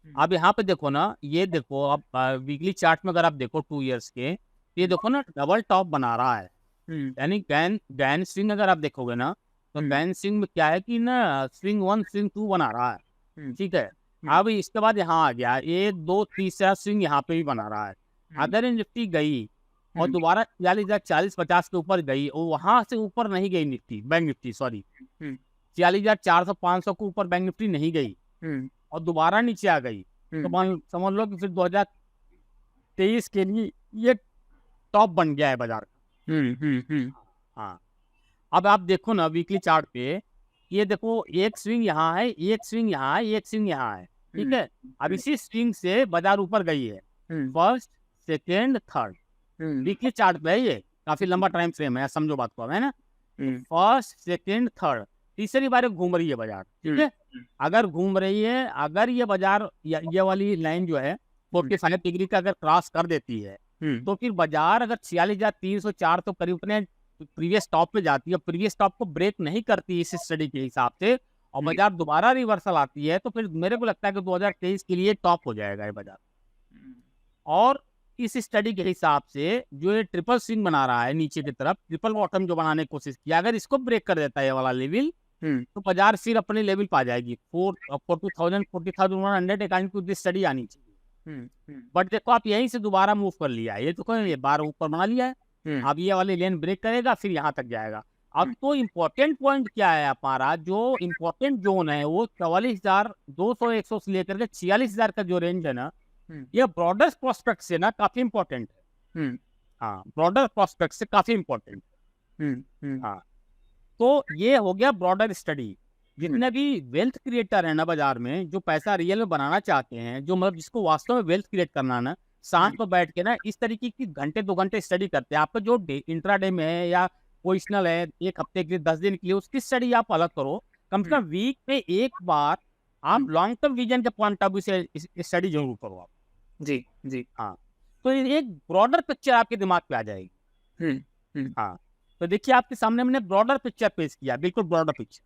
अब यहाँ पे देखो ना, ये देखो आप वीकली चार्ट में अगर आप देखो 2 इयर्स के, ये देखो ना डबल टॉप बना रहा है, यानी गैन स्विंग अगर आप देखोगे ना तो गैन स्विंग में क्या है कि ना स्विंग 1 स्विंग 2 बना रहा है, ठीक है। अब इसके बाद यहाँ आ गया 1 2 तीसरा स्विंग यहाँ पे भी बना रहा है। अगर ये निफ्टी गई और दोबारा 40,040-50 के ऊपर गई और वहां से ऊपर नहीं गई निफ्टी, बैंक निफ्टी सॉरी 40,400-500 के ऊपर बैंक निफ्टी नहीं गई और दोबारा नीचे आ गई, तो समझ लो कि फिर 2023 के लिए ये टॉप बन गया है बाजार का। हाँ, अब आप देखो ना वीकली चार्ट पे, ये देखो एक स्विंग यहाँ है, एक स्विंग यहाँ है, एक स्विंग यहाँ है, ठीक है। अब इसी स्विंग से बाजार ऊपर गई है, first second third weekly chart पे है, ये काफी लंबा टाइम फ्रेम है, समझो बात को, है ना। फर्स्ट सेकेंड थर्ड तीसरी बार घूम रही है बाजार, ठीक है। अगर घूम रही है, अगर ये बाजार ये वाली लाइन जो है 45 डिग्री का अगर क्रॉस कर देती है तो फिर बाजार अगर 46,304 तो करीब अपने प्रीवियस टॉप पे जाती है, प्रीवियस टॉप को ब्रेक नहीं करती इस स्टडी के हिसाब से, और बाजार दोबारा रिवर्सल आती है, तो फिर मेरे को लगता है कि 2023 के लिए टॉप हो जाएगा ये बाजार। और इस स्टडी के हिसाब से जो ये ट्रिपल स्विंग बना रहा है नीचे की तरफ, ट्रिपल बॉटम जो बनाने की कोशिश किया, अगर इसको ब्रेक कर देता है ये वाला लेवल, तो बाजार फिर अपने लेवल पा जाएगी 40,100 अकॉर्डिंग टू दिस स्टडी आनी चाहिए। बट देखो आप यहीं से दोबारा मूव कर लिया है, ये तो कोई ये बार ऊपर बना लिया है, अब ये वाली लेन ब्रेक करेगा फिर यहाँ तक जाएगा। अब तो इम्पोर्टेंट पॉइंट क्या है हमारा, जो इम्पोर्टेंट जोन है वो 44,200 से लेकर के 46,000 का जो रेंज है ना, ये ब्रॉडर प्रोस्पेक्ट से ना काफी इम्पोर्टेंट है। हाँ, ब्रॉडर प्रोस्पेक्ट से काफी इम्पोर्टेंट। हाँ, तो ये हो गया ब्रॉडर स्टडी। जितने भी वेल्थ क्रिएटर है ना बाजार में, जो पैसा रियल में बनाना चाहते हैं, जो मतलब जिसको वास्तव में वेल्थ क्रिएट करना है ना, शांत में बैठ के ना इस तरीके की घंटे 2 घंटे स्टडी करते हैं। आपका जो इंट्राडे में है या पोजिशनल है, 1 हफ्ते के लिए, 10 दिन के लिए, उसकी स्टडी आप अलग करो। कम से कम वीक में 1 बार आप लॉन्ग टर्म विजन के पॉइंट ऑफ व्यू से स्टडी जरूर करो आप। जी, जी। हाँ, तो ये एक ब्रॉडर पिक्चर आपके दिमाग पे आ जाएगी। हाँ, तो देखिए आपके सामने मैंने ब्रॉडर पिक्चर पेश किया, बिल्कुल ब्रॉडर पिक्चर,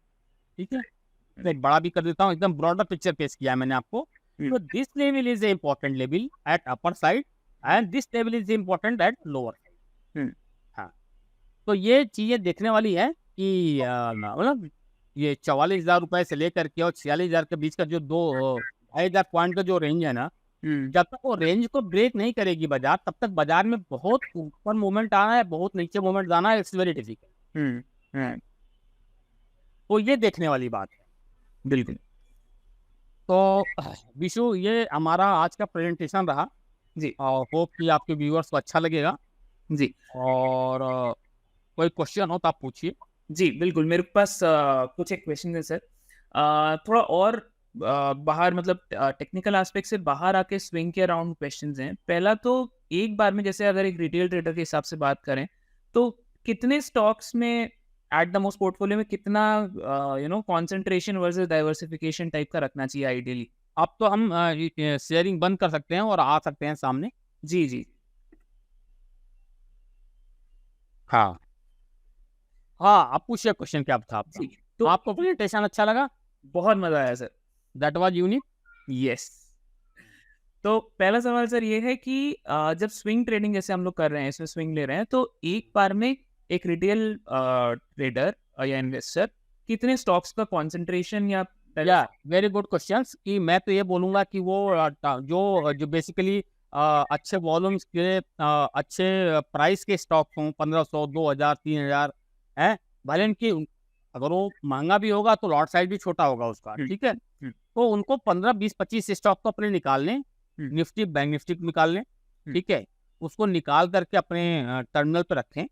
ठीक है। मैं एक बड़ा भी कर देता हूँ, एकदम ब्रॉडर पिक्चर पेश किया है मैंने आपको। तो this level is a important level at upper side and this level is important at lower side. हाँ, तो ये चीजें देखने वाली है कि मतलब ये 44,000 रुपए से लेकर के और 46,000 के बीच का जो 2,500 पॉइंट का जो रेंज है ना, जब तक वो रेंज को ब्रेक नहीं करेगी बाजार, तब तक बाजार में बहुत ऊपर मूवमेंट आना है, बहुत नीचे मूवमेंट आना है, इट्स वेरी डिफिकल्ट। तो ये देखने वाली बात है। बिल्कुल। तो विशु, ये हमारा आज का प्रेजेंटेशन रहा जी। और होप कि आपके व्यूअर्स को अच्छा लगेगा। जी। और कोई क्वेश्चन हो तो आप पूछिए। जी, बिल्कुल, मेरे पास कुछ एक क्वेश्चन है सर। थोड़ा और बाहर, मतलब टेक्निकल एस्पेक्ट से बाहर आके स्विंग के अराउंड क्वेश्चंस हैं। पहला तो एक बार में, जैसे अगर एक रिटेल ट्रेडर के हिसाब से बात करें, तो कितने स्टॉक्स में एट द मोस्ट पोर्टफोलियो में कितना कंसंट्रेशन वर्सेस डाइवर्सिफिकेशन टाइप का रखना चाहिए आइडियली? अब तो हम शेयरिंग बंद कर सकते हैं और आ सकते हैं सामने। जी, जी। हाँ, आप पूछिए क्वेश्चन क्या था आपका। जी, तो आपको प्रेजेंटेशन अच्छा लगा? बहुत मजा आया sir. That was unique. Yes. तो पहला सवाल सर ये है कि जब स्विंग ट्रेडिंग जैसे हम लोग कर रहे हैं, इसमें स्विंग ले रहे हैं, तो एक बार में एक रिटेल ट्रेडर या इन्वेस्टर कितने स्टॉक्स का कंसंट्रेशन या वेरी गुड क्वेश्चंस। कि मैं तो ये बोलूंगा कि वो जो बेसिकली अच्छे वॉल्यूम्स के अच्छे प्राइस के स्टॉक हों, 1500, 2000, 3000 है, भले उनकी अगर वो महंगा भी होगा तो लॉट साइज भी छोटा होगा उसका, ठीक है। तो उनको 15, 20, 25 स्टॉक को अपने निकाल लें, निफ्टी, बैंक निफ्टी को निकाल लें, ठीक है। उसको निकाल करके अपने टर्मिनल पे रखें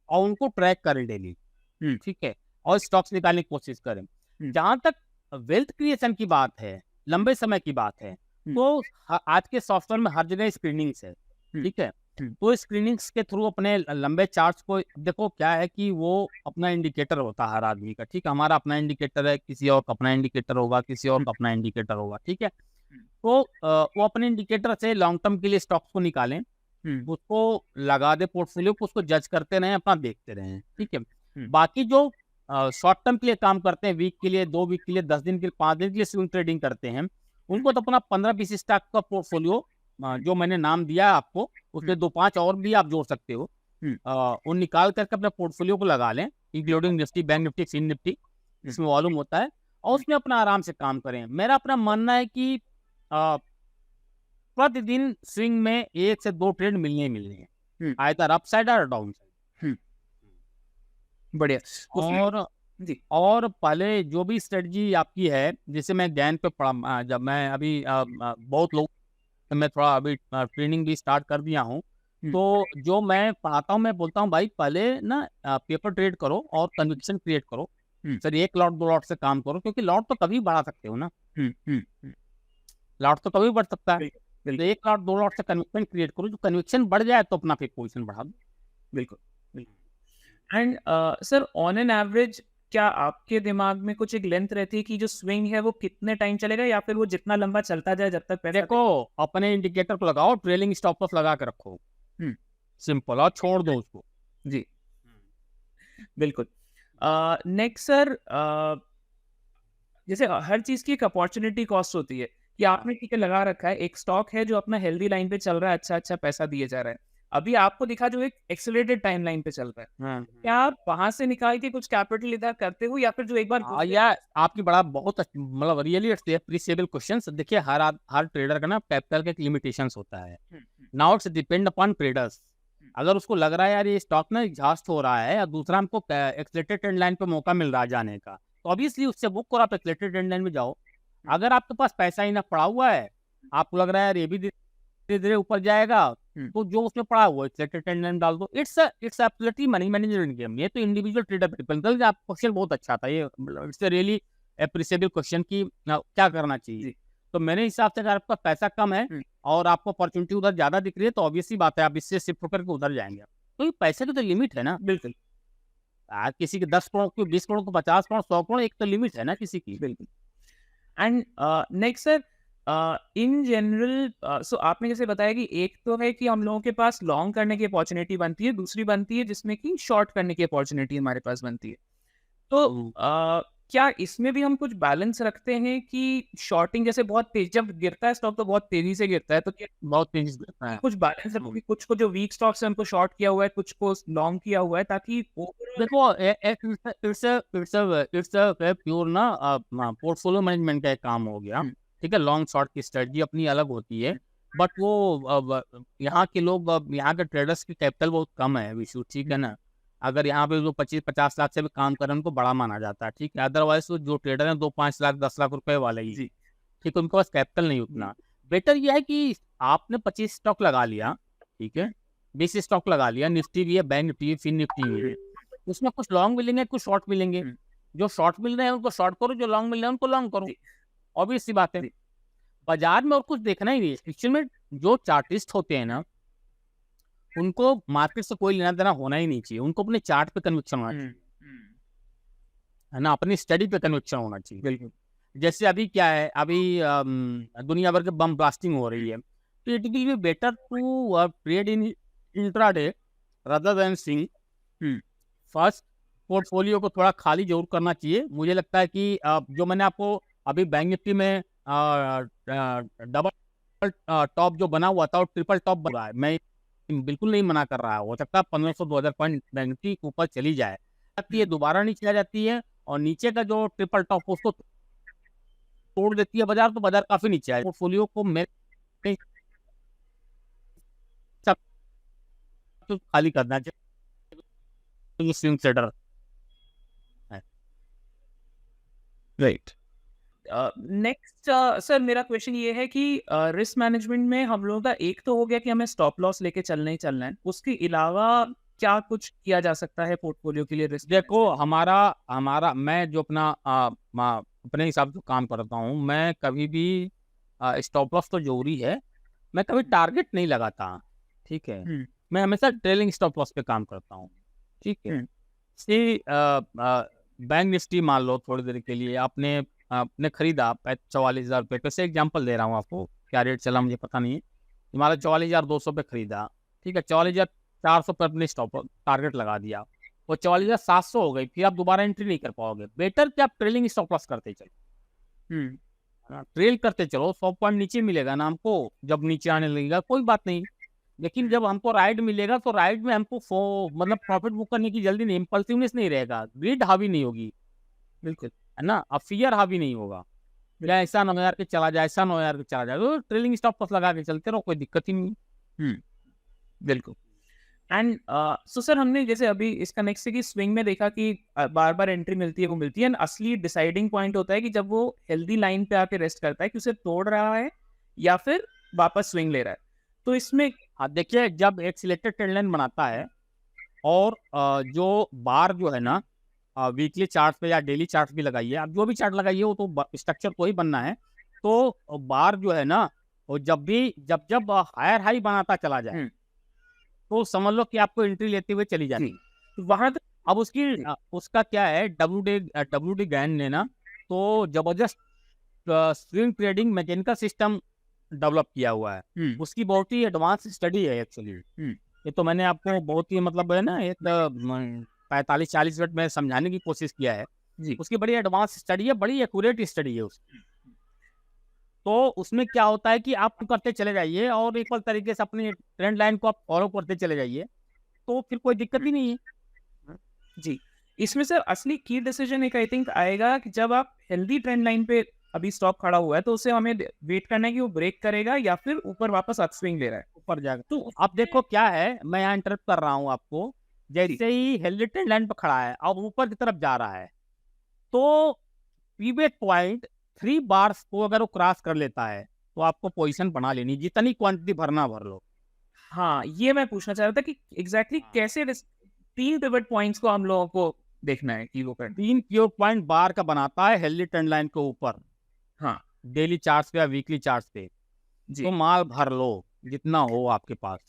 और उनको ट्रैक करें डेली, ठीक है, और स्टॉक्स निकालने की कोशिश करें। जहां तक वेल्थ क्रिएशन की बात है, लंबे समय की बात है, तो आज के सॉफ्टवेयर में हर जगह स्क्रीनिंग्स है, ठीक है। तो स्क्रीनिंग्स के थ्रू अपने लंबे चार्ट्स को देखो। क्या है कि वो अपना इंडिकेटर होता है हर आदमी का, ठीक है। हमारा अपना इंडिकेटर है, किसी और का अपना इंडिकेटर होगा, किसी और का अपना इंडिकेटर होगा, ठीक है। तो वो अपने इंडिकेटर से लॉन्ग टर्म के लिए स्टॉक्स को निकालें, उसको लगा दे पोर्टफोलियो को, उसको जज करते रहें, अपना देखते रहें, ठीक है। बाकी जो शॉर्ट टर्म के लिए काम करते हैं, वीक के लिए, 2 वीक के लिए, 10 दिन के लिए, 5 दिन के लिए स्विंग ट्रेडिंग करते हैं, उनको तो अपना 15-20 स्टॉक का पोर्टफोलियो जो मैंने नाम दिया है आपको, उसमें 2-5 और भी आप जोड़ सकते हो, वो निकाल करके अपने पोर्टफोलियो को लगा लें, including Nifty, bank Nifty, fin Nifty, जिसमें वॉल्यूम होता है, और उसमें अपना आराम से काम करें। मेरा अपना मानना है कि प्रतिदिन स्विंग में 1 से 2 ट्रेड मिलने ही मिलने हैं, आइदर अप साइड और डाउन साइड। बढ़िया। और पहले जो भी स्ट्रेटजी आपकी है, जैसे मैं ज्ञान पे पढ़ा, जब मैं अभी बहुत लोग, मैं थोड़ा अभी ट्रेनिंग भी स्टार्ट कर दिया हूँ, तो जो मैं पढ़ाता हूँ, मैं बोलता हूँ भाई पहले ना पेपर ट्रेड करो और कन्विक्शन क्रिएट करो। सर 1 लॉट 2 लॉट से काम करो, क्योंकि लॉट तो कभी बढ़ा सकते हो ना, लॉट तो कभी बढ़ सकता है। तो 1 लॉट 2 लॉट से कन्विक्शन क्रिएट करो, जो कन्विक्शन बढ़ जाए तो अपना फिर पोजीशन बढ़ा दो। बिल्कुल। And sir, on an average क्या आपके दिमाग में कुछ एक लेंथ रहती है कि जो स्विंग है वो कितने टाइम चलेगा, या फिर वो जितना लंबा चलता जाए जब तक पैसा? देखो, अपने इंडिकेटर को लगाओ, ट्रेलिंग स्टॉप लॉस लगा के रखो, सिंपल, और छोड़ दो उसको। जी, बिल्कुल। नेक्स्ट सर, जैसे हर चीज की एक अपॉर्चुनिटी कॉस्ट होती है कि आपने ठीक है लगा रखा है, एक स्टॉक है जो अपना हेल्दी लाइन पे चल रहा है, अच्छा पैसा दिए जा रहा है, अभी आपको दिखा जो एक एक्सेलरेटेड टाइमलाइन पे चल रहा है, क्या आप वहां से निकाल के कुछ कैपिटल इधर करते हो, या फिर जो एक बार या आपकी बड़ा बहुत मतलब रियली अप्रिशिएबल क्वेश्चंस। देखिए, हर ट्रेडर का ना कैपिटल का एक लिमिटेशंस होता है। Now it's depend upon traders. अगर उसको लग रहा है यार ये स्टॉक ना एग्जॉस्ट हो रहा है, या दूसरा हमको एक्सेलरेटेड ट्रेंड लाइन पे मौका मिल रहा है जाने का, तो ऑब्वियसली उससे बुक करो, आप एक्सेलरेटेड ट्रेंड लाइन में जाओ। अगर आपके पास पैसा ही ना पड़ा हुआ है, आपको लग रहा है यार ये भी धीरे धीरे ऊपर जाएगा, तो जो उसमें पड़ा हुआ है एक्सेलरेटेड ट्रेंड लाइन डाल दो। It's absolutely money management game. ये तो इंडिविजुअल ट्रेडर पे डिपेंड करता है। आपका क्वेश्चन बहुत अच्छा था ये, इट्स रियली एप्रिसिएबल क्वेश्चन कि क्या करना चाहिए। तो मेरे हिसाब से अगर आपका पैसा कम है और आपको अपॉर्चुनिटी उधर ज़्यादा दिख रही है, तो ऑब्वियस सी बात है आप इससे शिफ्ट होकर के उधर जाएँगे। तो ये पैसे की तो लिमिट है ना। बिल्कुल। किसी के 10 करोड़ को 20 करोड़ को 50 करोड़ 100 करोड़, एक तो लिमिट है ना किसी की। बिल्कुल। And next sir, in general so आपने जैसे बताया कि एक तो है कि हम लोगों के पास लॉन्ग करने की अपॉर्चुनिटी बनती है, दूसरी बनती है जिसमें कि शॉर्ट करने की अपॉर्चुनिटी हमारे पास बनती है। तो क्या इसमें भी हम कुछ बैलेंस रखते हैं कि शॉर्टिंग जैसे बहुत तेज जब गिरता है स्टॉक तो बहुत तेजी से गिरता है, तो क्या बहुत तेजी से गिरता है। कुछ बैलेंस रखो कि कुछ को जो वीक स्टॉक्स है उनको शॉर्ट किया हुआ है, कुछ को लॉन्ग किया हुआ है, ताकि ओवरऑल देखो इट्स अ प्योर ना पोर्टफोलियो मैनेजमेंट का एक काम हो गया। ठीक है, लॉन्ग शॉर्ट की स्ट्रेटजी अपनी अलग होती है, बट वो यहाँ के लोग यहाँ के ट्रेडर्स की कैपिटल बहुत कम है विशु, ठीक है ना। अगर यहाँ पे जो 25-50 लाख से भी काम कर रहे हैं उनको बड़ा माना जाता है, ठीक है। अदरवाइज तो जो ट्रेडर हैं 2-5 लाख 10 लाख रुपए वाले ही, ठीक है, उनके पास कैपिटल नहीं उतना। बेटर यह है कि आपने 25 स्टॉक लगा लिया, ठीक है, 20 स्टॉक लगा लिया, निफ्टी भी है, बैंक निफ्टी है, फिन निफ्टी भी है, उसमें कुछ लॉन्ग मिलेंगे कुछ शॉर्ट मिलेंगे। जो शॉर्ट मिल रहे हैं उनको शॉर्ट करो, जो लॉन्ग मिल रहे हैं उनको लॉन्ग करो। ऑब्वियस सी बात है, बाजार में और कुछ देखना ही नहीं है। एक्चुअल में जो चार्टिस्ट होते हैं ना, उनको मार्केट से कोई लेना देना होना ही नहीं चाहिए, उनको अपने चार्ट पे कन्विक्शन होना चाहिए, है ना, अपनी स्टडी पे कन्विक्शन होना चाहिए। बिल्कुल। जैसे अभी क्या है, अभी दुनिया भर के बम ब्लास्टिंग हो रही है, तो it will be better to trade in intraday rather than sing first. Portfolio को थोड़ा खाली जरूर करना चाहिए। मुझे लगता है कि जो मैंने आपको अभी बैंक निफ्टी में डबल टॉप जो बना हुआ था और ट्रिपल टॉप बना है, मैं बिल्कुल नहीं मना कर रहा, हो सकता है 1500-2000 पॉइंट बैंक निफ्टी के ऊपर चली जाए, है दोबारा नीचे आ जाती है और नीचे का जो ट्रिपल टॉप उसको तोड़ देती है बाजार, तो बाजार काफी नीचे आए। पोर्टफोलियो को मेरे सब तो खाली करना चाहिए, स्विंग ट्रेडर है। राइट। नेक्स्ट सर मेरा क्वेश्चन ये है कि रिस्क मैनेजमेंट में हम लोगों का एक तो हो गया कि हमें स्टॉप लॉस लेके चलना ही चलना है, उसके अलावा क्या कुछ किया जा सकता है पोर्टफोलियो के लिए रिस्क? देखो हमारा मैं जो अपने हिसाब से काम करता हूँ, मैं कभी भी स्टॉप लॉस तो जरूरी है, मैं कभी टारगेट नहीं लगाता, ठीक है। मैं हमेशा ट्रेलिंग स्टॉप लॉस पे काम करता हूँ, ठीक है। बैंक निफ्टी मान लो, थोड़ी देर के लिए आपने खरीदा 44,000 रुपये पे, से एग्जाम्पल दे रहा हूँ आपको, क्या रेट चला मुझे पता नहीं है, हमारा 44,200 पे खरीदा, ठीक है, 44,400 पे अपने स्टॉप टारगेट लगा दिया, वो 44,700 हो गई, फिर आप दोबारा एंट्री नहीं कर पाओगे। बेटर कि आप ट्रेलिंग स्टॉप लॉस करते चलो, ट्रेल करते चलो, 100 पॉइंट नीचे मिलेगा ना हमको, जब नीचे आने लगेगा कोई बात नहीं, लेकिन जब हमको राइड मिलेगा तो राइड में हमको मतलब प्रॉफिट बुक करने की जल्दी नहीं, इम्पल्सिवनेस नहीं रहेगा, ग्रीड हावी नहीं होगी, बिल्कुल, है ना, अब फियर हावी नहीं होगा, या ऐसा 9,000 के चला जाए, ऐसा 9,000 के चला जाए, तो ट्रेलिंग स्टॉप लॉस लगा के चलते रहो, कोई दिक्कत ही नहीं। बिल्कुल। एंड सो सर हमने जैसे अभी इसका नेक्स्ट है कि स्विंग में देखा कि बार बार एंट्री मिलती है, वो मिलती है, एंड असली डिसाइडिंग पॉइंट होता है कि जब वो हेल्दी लाइन पे आके रेस्ट करता है कि उसे तोड़ रहा है या फिर वापस स्विंग ले रहा है। तो इसमें हाँ देखिए, जब एक सिलेक्टेड ट्रेंड लाइन बनाता है और जो बार जो है ना, वीकली चार्ट पे या डेली चार्ट भी लगाइए, आप जो भी चार्ट लगाइए वो तो स्ट्रक्चर को ही बनना है, तो बार जो है ना, वो जब हायर हाई बनाता चला जाए तो समझ लो कि आपको एंट्री लेते हुए चली जाती है वहां तक। अब उसका क्या है, WD गैन ने ना तो जबरदस्त swing trading mechanical system develop किया हुआ है, उसकी बहुत ही एडवांस स्टडी है एक्चुअली। ये तो मैंने आपको बहुत ही मतलब है ना, एक 45-40 मिनट में समझाने की कोशिश किया है जी। उसकी बड़ी एडवांस स्टडी है, बड़ी एक्यूरेट स्टडी है उसकी। तो उसमें क्या होता है कि आप करते चले जाइए और एक तरीके से अपनी ट्रेंड लाइन को आप फॉलो करते चले जाइए, तो फिर कोई दिक्कत ही नहीं है जी। इसमें सर असली की डिसीजन एक आई थिंक आएगा कि जब आप हेल्दी ट्रेंड लाइन पे अभी स्टॉक खड़ा हुआ है तो उसे हमें वेट करना है कि वो ब्रेक करेगा या फिर ऊपर वापस अपस्विंग ले रहा है, ऊपर जाएगा। तो आप देखो क्या है, मैं यहाँ इंटरप्ट कर रहा हूँ आपको, जैसे ही हेल्दी ट्रेंड लाइन पर खड़ा है और ऊपर की तरफ जा रहा है, तो पीवेट पॉइंट 3 बार्स को अगर वो क्रॉस कर लेता है तो आपको पोजीशन बना लेनी, जितनी क्वांटिटी भरना भर लो। हाँ, ये मैं पूछना चाह रहा था कि एग्जैक्टली कैसे 3 पिवट पॉइंट्स को हम लोगों को देखना है कि वो कर 3 प्योर पॉइंट बार का बनाता है हेल्दी ट्रेंड लाइन के ऊपर, हाँ डेली चार्ट्स पे या वीकली चार्ट्स पे। जी तो माल भर लो जितना हो आपके पास,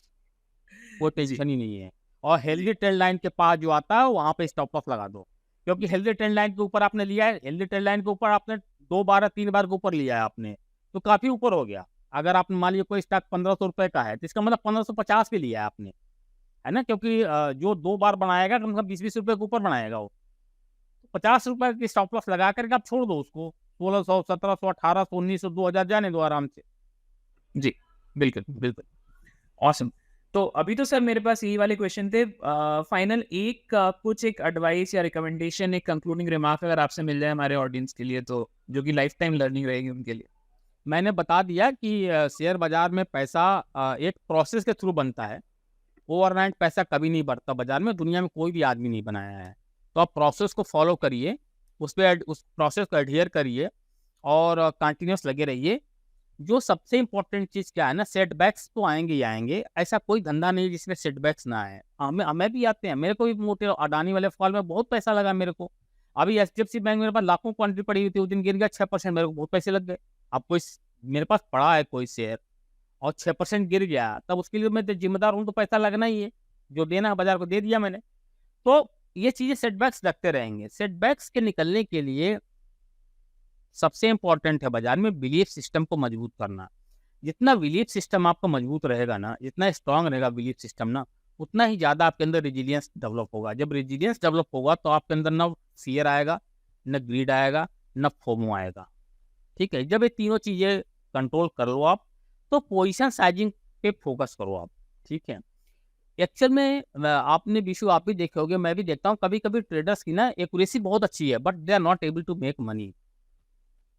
कोई टेंशन ही नहीं है। और हेल्दी ट्रेंड लाइन के पास जो आता है वहाँ पे स्टॉप लॉस लगा दो, क्योंकि हेल्दी ट्रेंड लाइन के ऊपर आपने लिया है, हेल्दी ट्रेंड लाइन के ऊपर आपने 2 बार या 3 बार के ऊपर लिया है आपने, तो काफी ऊपर हो गया। अगर आपने मान लिया कोई स्टॉक 1500 रुपए का है, तो इसका मतलब 1550 पे लिया है आपने, है ना? क्योंकि जो 2 बार बनाएगा कम से कम 20-20 रुपए के ऊपर बनाएगा वो। 50 रुपए की स्टॉप लॉस लगा करके आप छोड़ दो उसको, 1600, 1700, 1800, 1900, 2000 जाने दो आराम से। जी बिल्कुल बिल्कुल ऑसम। तो अभी तो सर मेरे पास यही वाले क्वेश्चन थे। फाइनल एक कुछ एक एडवाइस या रिकमेंडेशन, एक कंक्लूडिंग रिमार्क अगर आपसे मिल जाए हमारे ऑडियंस के लिए, तो जो कि लाइफ टाइम लर्निंग रहेगी उनके लिए। मैंने बता दिया कि शेयर बाजार में पैसा एक प्रोसेस के थ्रू बनता है। ओवरनाइट पैसा कभी नहीं बढ़ता बाजार में, दुनिया में कोई भी आदमी नहीं बनाया है। तो आप प्रोसेस को फॉलो करिए, उस प्रोसेस को एडहियर करिए और कंटिन्यूस लगे रहिए। जो सबसे इम्पोर्टेंट चीज़ क्या है ना, सेटबैक्स तो आएंगे ही आएंगे, ऐसा कोई धंधा नहीं जिसमें सेटबैक्स ना आए। हमें भी आते हैं, मेरे को भी मोटे अडानी वाले फॉल में बहुत पैसा लगा मेरे को। अभी HDFC बैंक मेरे पास लाखों क्वांटिटी पड़ी हुई थी, उस दिन गिर गया 6%, मेरे को बहुत पैसे लग गए। अब कोई मेरे पास पड़ा है कोई शेयर और 6% गिर गया, तब उसके लिए मैं तो जिम्मेदार हूँ, तो पैसा लगना ही है, जो देना है बाजार को दे दिया मैंने। तो ये चीज़ें सेटबैक्स लगते रहेंगे। सेटबैक्स के निकलने के लिए सबसे इंपॉर्टेंट है बाजार में बिलीफ सिस्टम को मजबूत करना। जितना बिलीफ सिस्टम आपका मजबूत रहेगा ना, जितना स्ट्रांग रहेगा बिलीफ सिस्टम ना, उतना ही ज़्यादा आपके अंदर रेजिलियंस डेवलप होगा। जब रेजिलियंस डेवलप होगा तो आपके अंदर न फियर आएगा, न ग्रीड आएगा, न फोमो आएगा। ठीक है, जब ये तीनों चीज़ें कंट्रोल कर लो आप, तो पोजीशन साइजिंग पे फोकस करो आप। ठीक है, एक्चुअल में आपने विशु आप भी देखे होंगे, मैं भी देखता हूँ, कभी कभी ट्रेडर्स की ना एक्यूरेसी बहुत अच्छी है, but they are not able to make money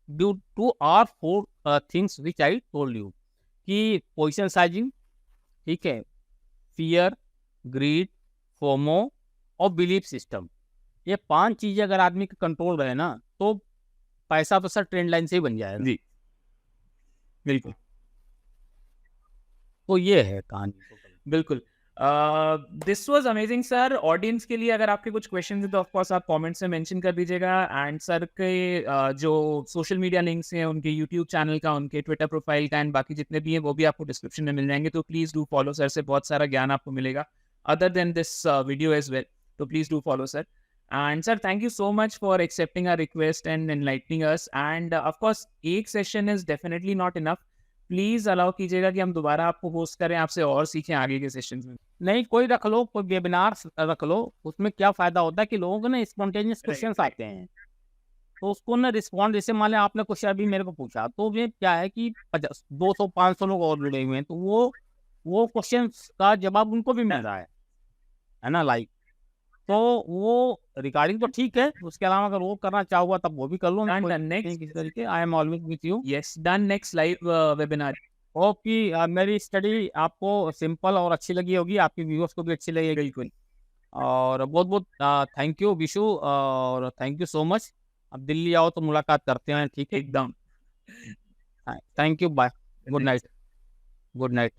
due to our 4 things which I told you, कि पोजीशन साइजिंग, ठीक है, फियर, ग्रीड, फोमो और बिलीफ सिस्टम। ये 5 चीजें अगर आदमी के कंट्रोल रहे ना, तो पैसा तो सर ट्रेंड लाइन से ही बन जाएगा। जी बिल्कुल तो ये है कहानी। बिल्कुल। This was amazing sir. Audience के लिए अगर आपके कुछ क्वेश्चन हैं तो ऑफ कोर्स आप कमेंट्स में मेंशन कर दीजिएगा। एंड सर के जो सोशल मीडिया लिंक्स हैं, उनके यूट्यूब चैनल का, उनके ट्विटर प्रोफाइल का एंड बाकी जितने भी हैं वो भी आपको डिस्क्रिप्शन में मिल जाएंगे। तो प्लीज़ डू फॉलो सर, से बहुत सारा ज्ञान आपको मिलेगा other than this video as well. तो please do follow sir. And sir thank you so much for accepting our request and enlightening us. And of course एक session is definitely not enough, please allow कीजिएगा कि हम दोबारा आपको होस्ट करें, आपसे और सीखें आगे के सेशंस में। नहीं, कोई रख लो, कोई वेबिनार रख लो। उसमें क्या फायदा होता है कि लोगों को ना स्पॉन्टेनियस क्वेश्चंस आते हैं, तो उसको ना रिस्पॉन्ड, जैसे मान लें आपने क्वेश्चन अभी मेरे को पूछा, तो ये क्या है कि 200-500 लोग और जुड़े हुए हैं, तो वो क्वेश्चन का जवाब उनको भी मिल रहा है ना, लाइक। तो वो रिकॉर्डिंग तो ठीक है, उसके अलावा अगर वो करना चाहूँगा तब वो भी कर लो। नेक्स्ट किसी तरीके I am always with you. Yes done, next live webinar. Hope कि मेरी स्टडी आपको सिंपल और अच्छी लगी होगी, आपके व्यूअर्स को भी अच्छी लगेगी। बिल्कुल। और बहुत बहुत थैंक यू विशु, और थैंक यू सो मच। अब दिल्ली आओ तो मुलाकात करते हैं, ठीक है? एकदम। Thank you, bye, good night, good night.